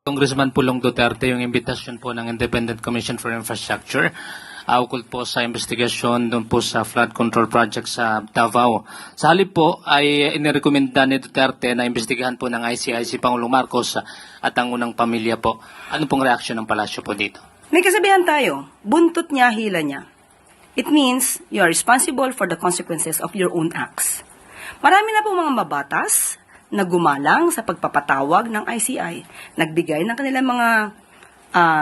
Congressman Pulong Duterte yung imbitasyon po ng Independent Commission for Infrastructure ukol po sa investigasyon doon po sa flood control project sa Davao. Sa halip po ay inirekomenda ni Duterte na imbestigahan po ng ICIC Pangulong Marcos at ang unang pamilya po. Ano pong reaksyon ng palasyo po dito? May kasabihan tayo, buntot niya, hila niya. It means you are responsible for the consequences of your own acts. Marami na po mga mabatas na gumalang sa pagpapatawag ng ICI, nagbigay ng kanilang mga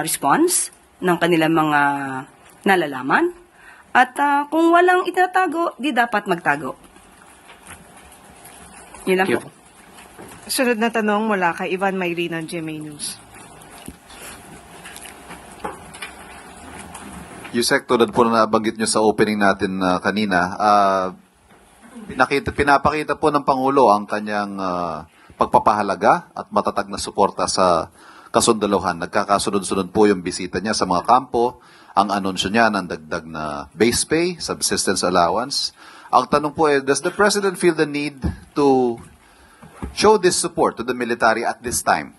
response, ng kanilang mga nalalaman, at kung walang itatago, di dapat magtago. Yun lang po. Sunod na tanong mula kay Ivan Mayri ng GMA News. Yusek, tulad po na nabanggit nyo sa opening natin kanina, pinapakita po ng Pangulo ang kanyang pagpapahalaga at matatag na suporta sa kasundaluhan. Nagkakasunod-sunod po yung bisita niya sa mga kampo, ang anunsyo niya ng dagdag na base pay, subsistence allowance. Ang tanong po does the President feel the need to show this support to the military at this time?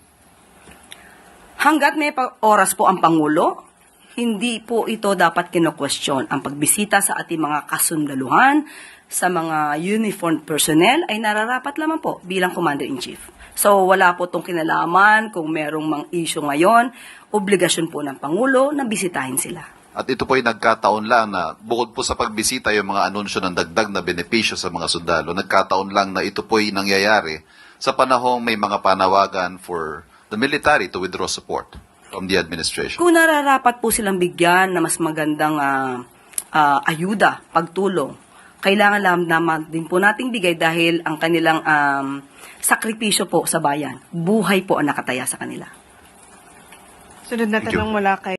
Hanggat may oras po ang Pangulo, hindi po ito dapat kino-question. Ang pagbisita sa ating mga kasundaluhan, sa mga uniformed personnel, ay nararapat lamang po bilang Commander-in-Chief. So, wala po itong kinalaman kung merong mang issue ngayon, obligasyon po ng Pangulo na bisitahin sila. At ito po ay nagkataon lang na bukod po sa pagbisita yung mga anunsyo ng dagdag na benepisyo sa mga sundalo, nagkataon lang na ito po ay nangyayari sa panahong may mga panawagan for the military to withdraw support from the administration. Kung nararapat po silang bigyan na mas magandang ayuda, pagtulong, kailangan lang naman din po nating bigay dahil ang kanilang sakripisyo po sa bayan, buhay po ang nakataya sa kanila. Sunod na tanong mula kay